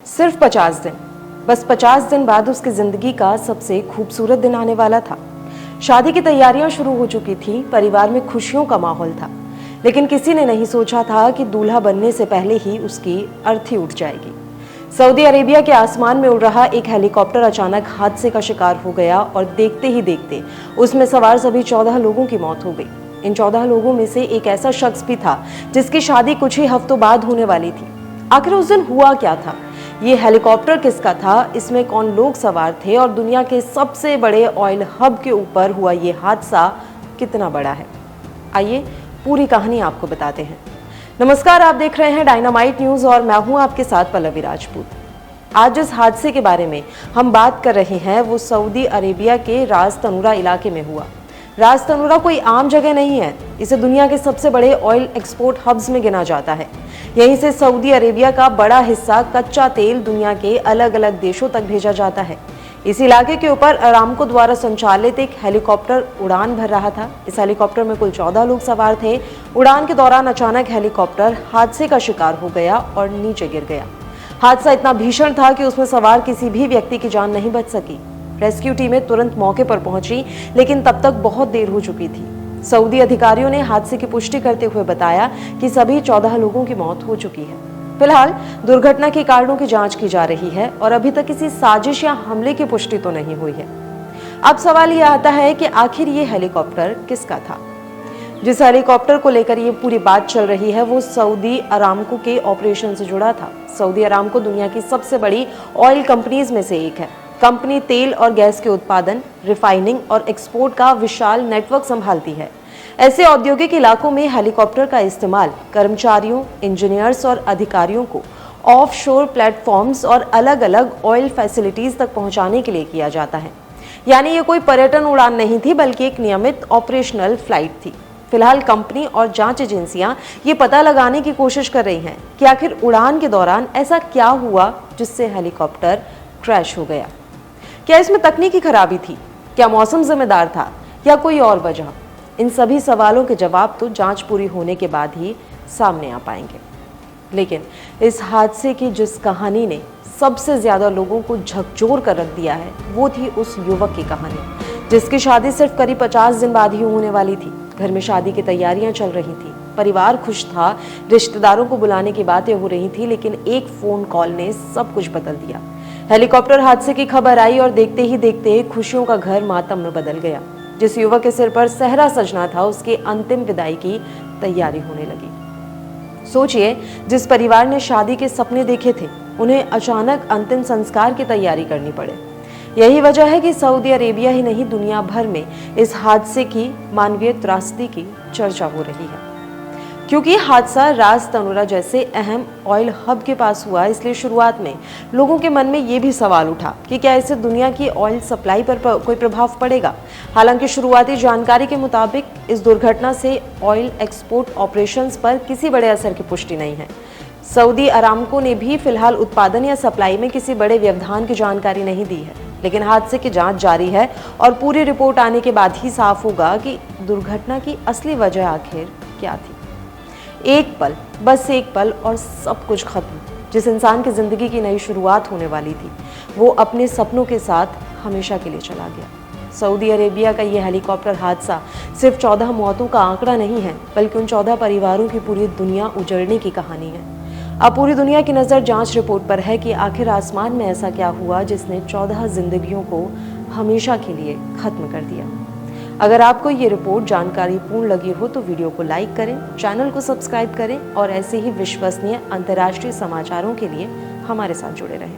सिर्फ 50 दिन, बस 50 दिन बाद उसकी जिंदगी का सबसे खूबसूरत दिन आने वाला था। शादी की तैयारियां शुरू हो चुकी थी, परिवार में खुशियों का माहौल था, लेकिन किसी ने नहीं सोचा था कि दूल्हा बनने से पहले ही उसकी अर्थी उठ जाएगी। सऊदी अरेबिया के आसमान में उड़ रहा एक हेलीकॉप्टर अचानक हादसे का शिकार हो गया और देखते ही देखते उसमें सवार सभी 14 लोगों की मौत हो गई। इन 14 लोगों में से एक ऐसा शख्स भी था जिसकी शादी कुछ ही हफ्तों बाद होने वाली थी। आखिर उस दिन हुआ क्या था? ये हेलीकॉप्टर किसका था? इसमें कौन लोग सवार थे? और दुनिया के सबसे बड़े ऑयल हब के ऊपर हुआ ये हादसा कितना बड़ा है? आइए पूरी कहानी आपको बताते हैं। नमस्कार, आप देख रहे हैं डायनामाइट न्यूज और मैं हूं आपके साथ पल्लवी राजपूत। आज जिस हादसे के बारे में हम बात कर रहे हैं वो सऊदी अरेबिया के रास तनूरा इलाके में हुआ। रास तनूरा कोई आम जगह नहीं है, इसे दुनिया के सबसे बड़े ऑयल एक्सपोर्ट हब्स में गिना जाता है। यहीं से सऊदी अरेबिया का बड़ा हिस्सा कच्चा तेल दुनिया के अलग अलग देशों तक भेजा जाता है। इस इलाके के ऊपर अरामको द्वारा संचालित एक हेलीकॉप्टर उड़ान भर रहा था। इस हेलीकॉप्टर में कुल 14 लोग सवार थे। उड़ान के दौरान अचानक हेलीकॉप्टर हादसे का शिकार हो गया और नीचे गिर गया। हादसा इतना भीषण था कि उसमें सवार किसी भी व्यक्ति की जान नहीं बच सकी। रेस्क्यू टीमें तुरंत मौके पर पहुंची, लेकिन तब तक बहुत देर हो चुकी थी। सऊदी अधिकारियों ने हादसे की पुष्टि करते हुए बताया कि सभी 14 लोगों की मौत हो चुकी है। फिलहाल दुर्घटना के कारणों की जांच की जा रही है और अभी तक किसी साजिश या हमले की पुष्टि तो नहीं हुई है। अब सवाल यह आता है कि आखिर ये हेलीकॉप्टर किसका था? जिस हेलीकॉप्टर को लेकर ये पूरी बात चल रही है वो सऊदी अरामको के ऑपरेशन से जुड़ा था। सऊदी अरामको दुनिया की सबसे बड़ी ऑयल कंपनीज में से एक है। कंपनी तेल और गैस के उत्पादन, रिफाइनिंग और एक्सपोर्ट का विशाल नेटवर्क संभालती है। ऐसे औद्योगिक इलाकों में हेलीकॉप्टर का इस्तेमाल कर्मचारियों, इंजीनियर्स और अधिकारियों को ऑफशोर प्लेटफॉर्म्स और अलग अलग ऑयल फैसिलिटीज तक पहुंचाने के लिए किया जाता है। यानी ये कोई पर्यटन उड़ान नहीं थी, बल्कि एक नियमित ऑपरेशनल फ्लाइट थी। फिलहाल कंपनी और जांच एजेंसियां ये पता लगाने की कोशिश कर रही हैं कि आखिर उड़ान के दौरान ऐसा क्या हुआ जिससे हेलीकॉप्टर क्रैश हो गया। क्या इसमें तकनीकी खराबी थी? क्या मौसम जिम्मेदार था या कोई और वजह? इन सभी सवालों के जवाब तो जांच पूरी होने के बाद ही सामने आ पाएंगे। लेकिन इस हादसे की जिस कहानी ने सबसे ज्यादा लोगों को झकझोर कर रख दिया है वो थी उस युवक की कहानी, जिसकी शादी सिर्फ करीब 50 दिन बाद ही होने वाली थी। घर में शादी की तैयारियां चल रही थी, परिवार खुश था, रिश्तेदारों को बुलाने की बातें हो रही थी, लेकिन एक फोन कॉल ने सब कुछ बदल दिया। हेलीकॉप्टर हादसे की खबर आई और देखते ही देखते खुशियों का घर मातम में बदल गया। जिस युवक के सिर पर सेहरा सजना था उसके अंतिम विदाई की तैयारी होने लगी। सोचिए, जिस परिवार ने शादी के सपने देखे थे उन्हें अचानक अंतिम संस्कार की तैयारी करनी पड़े। यही वजह है कि सऊदी अरेबिया ही नहीं, दुनिया भर में इस हादसे की मानवीय त्रासदी की चर्चा हो रही है। क्योंकि हादसा रास तनूरा जैसे अहम ऑयल हब के पास हुआ, इसलिए शुरुआत में लोगों के मन में ये भी सवाल उठा कि क्या इससे दुनिया की ऑयल सप्लाई पर कोई प्रभाव पड़ेगा। हालांकि शुरुआती जानकारी के मुताबिक इस दुर्घटना से ऑयल एक्सपोर्ट ऑपरेशंस पर किसी बड़े असर की पुष्टि नहीं है। सऊदी अरामको ने भी फिलहाल उत्पादन या सप्लाई में किसी बड़े व्यवधान की जानकारी नहीं दी है, लेकिन हादसे की जांच जारी है और पूरी रिपोर्ट आने के बाद ही साफ होगा कि दुर्घटना की असली वजह आखिर क्या थी। एक पल, बस एक पल और सब कुछ खत्म। जिस इंसान की जिंदगी की नई शुरुआत होने वाली थी वो अपने सपनों के साथ हमेशा के लिए चला गया। सऊदी अरेबिया का यह हेलीकॉप्टर हादसा सिर्फ 14 मौतों का आंकड़ा नहीं है, बल्कि उन 14 परिवारों की पूरी दुनिया उजड़ने की कहानी है। अब पूरी दुनिया की नज़र जांच रिपोर्ट पर है कि आखिर आसमान में ऐसा क्या हुआ जिसने 14 जिंदगियों को हमेशा के लिए खत्म कर दिया। अगर आपको ये रिपोर्ट जानकारीपूर्ण लगी हो तो वीडियो को लाइक करें, चैनल को सब्सक्राइब करें और ऐसे ही विश्वसनीय अंतर्राष्ट्रीय समाचारों के लिए हमारे साथ जुड़े रहें।